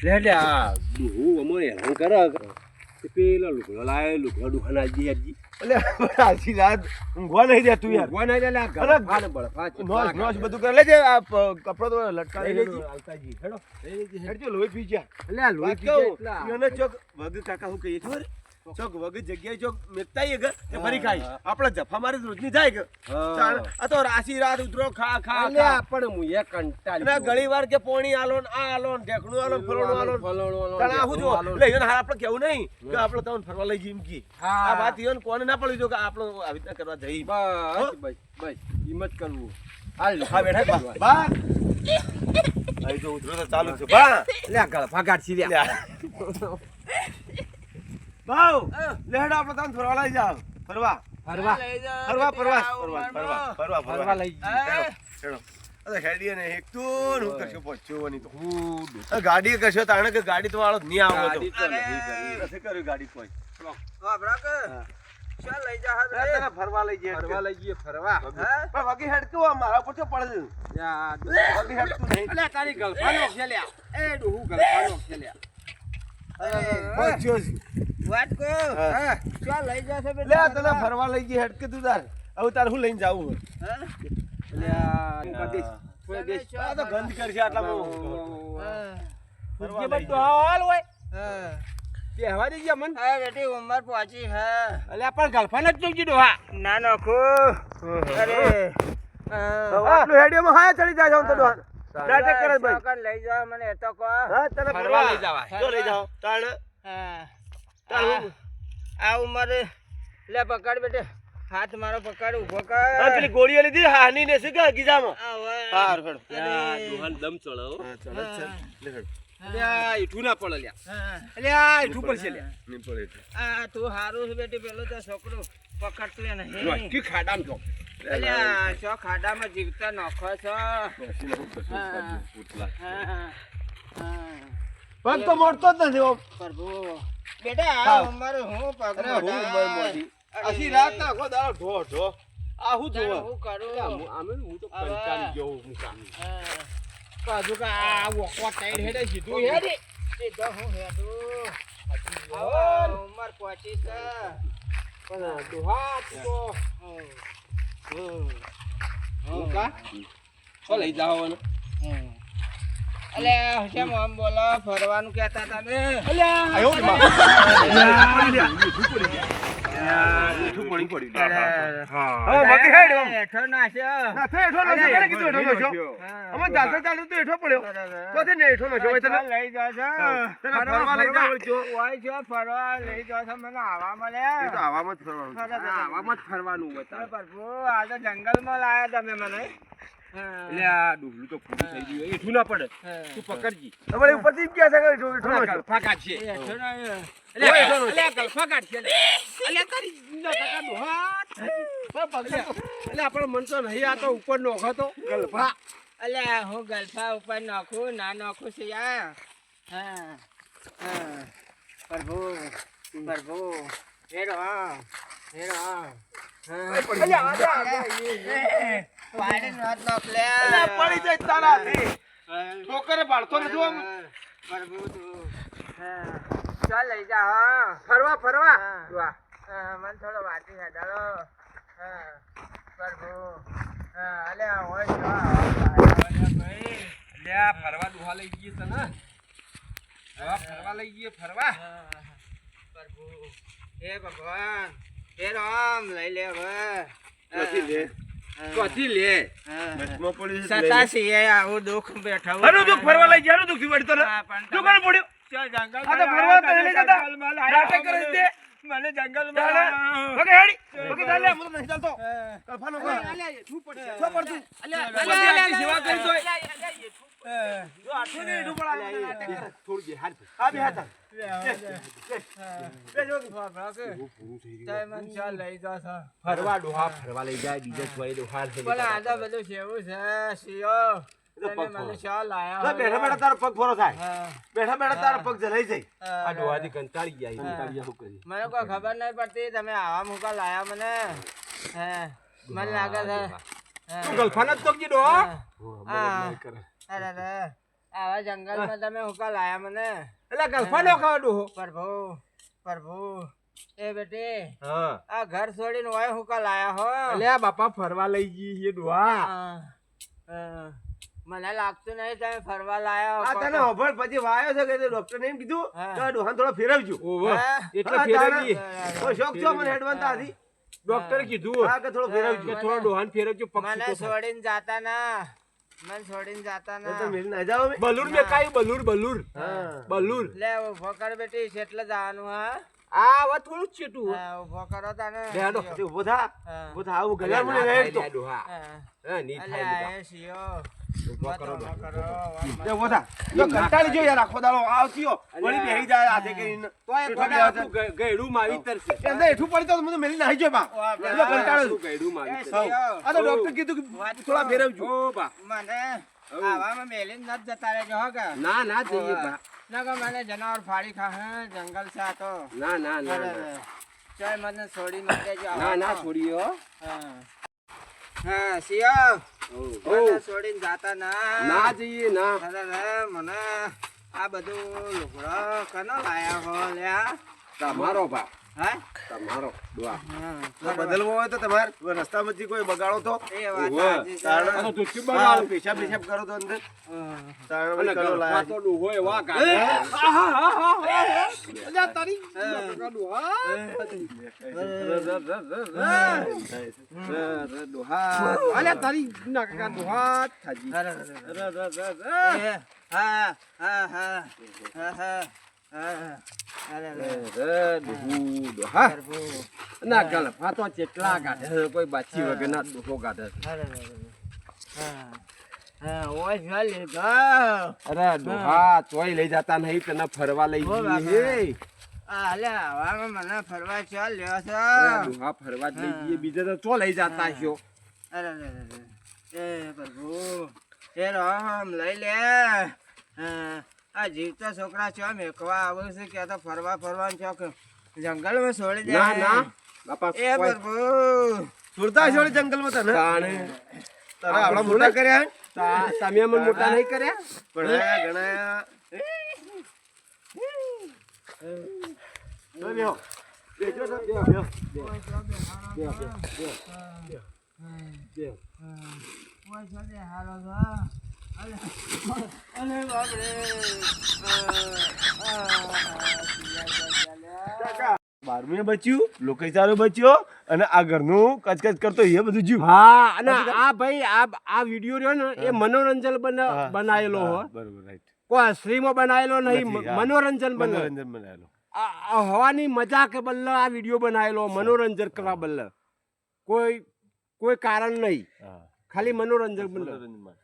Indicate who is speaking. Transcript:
Speaker 1: લે લે આ હું અમોને હેરાન કરે તે પેલા લુગડો લાયો લુગડો દુહાના જી એટલે આજી રાત ઊંઘવા નહીં દે તું યાર ઊંઘવા નહીં દે લે ગળફાને બળફા નોસ નોસ બધું કરે લેજે આ કપડો તો લટકાવી લેજી આવતાજી હેડો હેડજો લોહી પી જા એટલે આ લોહી પી જા એટલા એને ચોક વગ કાકા હું કહીએ ખબર ચોક વગ જગ્યાએ ચોક મેકતાઈ કે તે ફરી ખાઈ આપણે જફા મારી રોજની જાય કે આ તો રાશી રાત ઉતરો ખા ખા લે આપણે મુએ કંટાળી ના ઘણી વાર કે પોણી આલો ને આ આલો ને ઢેકણું આલો ને ફલોણું આલો તણા હું જો એટલે એને હાર આપણે કેવું નહીં કે આપણે તમને ફરવા લઈ જઈમ કી આ વાત ઈવન કોને ના પડી જો કે આપણે આવી રીતના કરવા જઈ બસ બસ બસ હિંમત કરવું હાલ હા બેઠા બા આઈ જો ઉતરો તો ચાલુ છે બા લે ગળફા કાઢી લે બાઉ લેડો આપણે તમને ફરવા લઈ જાવ ફરવા ફરવા ફરવા ફરવા ફરવા ફરવા ફરવા લઈ હેડો અરે હેડીએ ને એક તો હું કરશો પહોંચ્યો નહીં તો હું ગાડી કરશો તાણે કે ગાડી તો વાળો નહીં આવો તો નથી કર્યું ગાડી કોઈ હા બ્રાક ચાલ લઈ જા હા ફરવા લઈ જઈએ ફરવા પણ વગી હેડ તો મારા ઉપર તો પડે યાર વગી હેડ તું નહીં અલે તારી ગલફાનો ખેલ્યા એ હું ગલફાનો ખેલ્યા પહોંચ્યો વાત કો હા ચાલ લઈ જાશે બે લે તને ફરવા લઈ જઈએ હેડ કે તું તાર હવે તાર હું લઈને જાવું હે લે આ દેશ આ તો ગંધ કરશે આટલામાં ફરવા લઈ તો હાલ હોય હા કે હવા દે જા મન હા બેટી ઉંમર પહોંચી હા અલે પણ ગલફાન જ જોજી ડોહા ના નખો અરે આટલું રેડિયોમાં હા ચડી જાય જાવ તો ડોહા નાટક કરે ભાઈ સકન લઈ જાવ મને એ તો કો હા તને ફરવા લઈ જાવા જો લઈ જાવ તાણ હા તાણ આ ઉંમર લે પકડ બેટે હાથ મારો પકડ ઉભો કર પેલી ગોળીઓ લીધી હાની ને છે કે ગીજામાં પાર ફેડો યા દોહન દમ ચડો હા ચડે છે લે ફેડો લ્યા ઈઠું ના પડે લ્યા લ્યા ઈઠું પડશે લ્યા નહીં પડે આ તું હારું છે બેટી પેલો તો છોકરો પકડતો લે નહીં કી ખાડામાં જો લ્યા છો ખાડામાં જીવતા નખો છો પગ તો મોડતો જ નથી પ્રભુ બેટા ઉંમર હું પગ મોડી આશી રાત ના આખો દાડો ઢો ઢો આ હું જોવા હું કરું આમે હું તો કંટાળી ગયો હું કામ કાજુ કા આ વોકો ટાઈડ હેડે સીધું હેડે સીધો હું હેડું ઉંમર પહોંચી છે પણ દોહા તો હું કા છો લઈ જાવ ને અલે કેમ આમ બોલો ફરવાનું કહેતા હતા ને અલે આયો જંગલમાં લાયા તમે મને એટલે આ ડુબલું તો પૂરું થઈ ગયું એઠું ના પડે તું પકડજી તમારે ઉપરથી જ ક્યાં છે ગલફા કાઢશે એટલે ગલફા કાઢશે એટલે તારી કાકા દોહા એટલે આપણો મન તો નહીં આ તો ઉપર નોખો તો ગલફા એટલે હું ગલફા ઉપર નાખું ના નાખું છે યાર હા હા પ્રભુ પ્રભુ હેરો હા હેરો હા પડી જાય તારાથી છોકરે બાળતો નથી ચાલ લઈ જા હા ફરવા ફરવા મને થોડો વાટી હેડાડો પ્રભુ અલે હોય ફરવા દુહા લઈ ગઈએ તને ફરવા લઈ ગઈએ ફરવા પ્રભુ હે ભગવાન હે રામ લઈ લે હવે કથી લે બસમાં પડી સતાસી એ આવું દુખ બેઠા હું દુખ ફરવા લઈ જાનો દુખી પડતો ને તું કોણ પડ્યો જંગલ આ તો ફરવા તો લઈ જતા નાટક કરે દે મને જંગલમાં ઓકે હેડી ઓકે ચાલ લે હું નહીં ચાલતો કલફાનો કો અલે તું પડશે છો પડતું અલે સેવા કરી દો જો આઠો ને ઈડું પડા નાટક થોડી જે હાથ આ બે હાથ બે જો ટાઈમન ચાલ લઈ જા ફરવા ડોહા ફરવા લઈ જાય બીજે કોઈ ડોહા છે બોલા આજા બધું સેવું છે સિયો મને ચાલ આયા બેઠા બેઠા તારો પગ ફોરો થાય બેઠા બેઠા તારો પગ જલાઈ જાય આ ડોહાથી કંટાળી ગયા કંટાળિયા હું કરી મને કોઈ ખબર નહીં પડતી તમે આવા મુકા લાયા મને હે મને લાગે છે તું ગલફાન જ તો કી ડોહા હા અરે
Speaker 2: આવા જંગલમાં તમે હુકા લાયા મને?
Speaker 3: એટલે ગલ્ફાનો ખાવા ડોહો.
Speaker 2: પ્રભુ એ બેટી
Speaker 3: હા
Speaker 2: આ ઘર છોડીને ઓય હુકા લાયા હો?
Speaker 3: એટલે આ બાપા ફરવા લઈ ગઈ છે ડોહા.
Speaker 2: મને લાગતું નહીં તમે ફરવા લાયા હો.
Speaker 1: આ તને હોભળ પછી વાયો છે કે ડોક્ટર ને એમ કીધું કે ડોહાને થોડો ફેરવજો.
Speaker 3: ઓહો એટલે
Speaker 1: હા,
Speaker 3: ફેરવી
Speaker 1: કોઈ શોખ છો મને હેડવાન તાથી?
Speaker 3: ડોક્ટરે કીધું
Speaker 1: હા, કે થોડો ફેરવજો.
Speaker 3: કે થોડો ડોહાન ફેરવજો પગ
Speaker 2: મને
Speaker 3: છૂટો થાય.
Speaker 2: છોડીને જાતા ના. મને છોડીને જાતા
Speaker 1: તો
Speaker 2: ના.
Speaker 1: મેલ ના જાઓ અમે?
Speaker 3: બલૂર મેં કાઈ બલૂર
Speaker 1: હા.
Speaker 3: બલૂર
Speaker 2: લે ઉભો કર બેટી એટલે જવાનું હા?
Speaker 3: આ વાત થોડું જ છેટું
Speaker 2: હા, ઉભો કરો તાને.
Speaker 3: બેડો.
Speaker 1: તે ઊભો થા.
Speaker 2: હા.
Speaker 1: ઊભો થા. આવું ગળા મને રેડ તો.
Speaker 3: ડોહા
Speaker 2: હા.
Speaker 3: હા ની
Speaker 2: અલે
Speaker 3: થાય
Speaker 2: આ શિયો.
Speaker 3: ઉભો કરો
Speaker 2: ઉભો કરો.
Speaker 1: તે ઊભો થા. તો કંટાળી જો યાર આખો દાડો આવતીઓ. વળી બેહી જાય હાથે કરીને.
Speaker 3: તોય
Speaker 1: એઠું
Speaker 3: કોડા
Speaker 1: બી આવશે.
Speaker 3: આખું ગયડું માવી તરશે.
Speaker 1: એ અંદર એઠું પડી તો મને મેલી નાહી જો બા. એટલે કંટાળો છું.
Speaker 3: ગયડું માવી
Speaker 2: એ
Speaker 3: તરશે.
Speaker 2: શિયો.
Speaker 1: આ તો ડોક્ટર કીધું કે થોડા ફેરવજો.
Speaker 3: ઓ બા
Speaker 2: મને આવામાં મેલીને નથી જતા રહેજો હો કે?
Speaker 3: ના જઈએ બા
Speaker 2: ના કે મને જનાવર ફાડી ખાહે જંગલ છે આ તો.
Speaker 3: ના
Speaker 2: ચાલ મને છોડી મત દેજો
Speaker 3: ના છોડીએ હો
Speaker 2: હા હા શિયો
Speaker 3: ઓ
Speaker 2: મને છોડીને જાતા ના.
Speaker 3: ના જઈએ ના
Speaker 2: અરે મને આ બધું લુગડો કનો લાયા હો લ્યા?
Speaker 3: તમારો બા
Speaker 2: હા
Speaker 3: તમારો ડોહા
Speaker 1: તો બદલવો હોય તો તમારે રસ્તામાંથી કોઈ બગાડો તો
Speaker 2: એ વાત
Speaker 3: ઓહો.
Speaker 2: સાચી છે.
Speaker 1: તારણ-
Speaker 3: આ તો ધોતી
Speaker 1: હા,
Speaker 3: બગાડો.
Speaker 1: પેશાબ બેશાબ કરો તો અંદર
Speaker 2: હા.
Speaker 1: તારણ
Speaker 3: અને
Speaker 1: વળી કરો
Speaker 3: ગળફા
Speaker 1: લાયા
Speaker 3: તો ડોહો એવા કાઢે. અલ્યા તારી ડોહા. ડોહા. અલ્યા તારી નાકા ડોહા થાજી.
Speaker 2: અરે, એ, હા હા હા હા હા હા અરે
Speaker 3: ડોહા.
Speaker 2: પ્રભુ.
Speaker 3: ના ગળફા તો ચેટલા કાઢે કોઈ બાછી વગરના ડોહો કાઢે.
Speaker 2: અરે હા હા ઓય જો લીધો.
Speaker 3: અરે ડોહા તોય લઈ જતા નહીં તને ફરવા લઈ
Speaker 2: ઓ
Speaker 3: ગઈ
Speaker 2: બાપા.
Speaker 3: હે.
Speaker 2: આ લે હવામાં મને ફરવા ચાલ લ્યો છો.
Speaker 3: અરે ડોહા ફરવા જ લઈ ગઈ બીજે તો ચો લઈ જતા છો.
Speaker 2: અરે એ પ્રભુ એ રામ લઈ લે. આ જીવતા છોકરા છો મેકવા આવું છે કે આ તો ફરવાનું છો કે જંગલમાં છોડી દે.
Speaker 3: ના ના બાપા
Speaker 2: એ
Speaker 3: કોઈ
Speaker 2: પ્રભુ
Speaker 1: છોડતા છોડી જંગલમાં તને
Speaker 3: તાણે.
Speaker 1: તારે આપણા મોટા કર્યા
Speaker 3: તમે મને મોટા નહીં કર્યા
Speaker 1: ભણાયા ગણાયા તો બેહો. બેસો તો બેહો, બેહો, બેહો.
Speaker 3: બેહો.
Speaker 2: ઓય છો દે હારો છો. અરે બાપરે.
Speaker 1: કાકા, 12મું બચ્યું લોકેચારો બચ્યો અને આ ઘરનું કચકચ કરતો એ બધું જ્યું.
Speaker 3: હા અને આ ભાઈ આ વિડિયો રહ્યો ને એ મનોરંજન
Speaker 1: હા.
Speaker 3: બનાયેલો હો
Speaker 1: હા, બરોબર રાઈટ
Speaker 3: કોઈ અસલીમાં બનાયેલો નહીં
Speaker 1: નથી, હા.
Speaker 3: મનોરંજન બને
Speaker 1: મનોરંજન બનાવેલો.
Speaker 3: આ હવાની મજા કે બદલે આ વિડિયો બનાયેલો મનોરંજન કરવા બદલે કોઈ કારણ નહીં
Speaker 1: હા
Speaker 3: ખાલી મનોરંજન બદલે
Speaker 1: મનોરંજન માટે.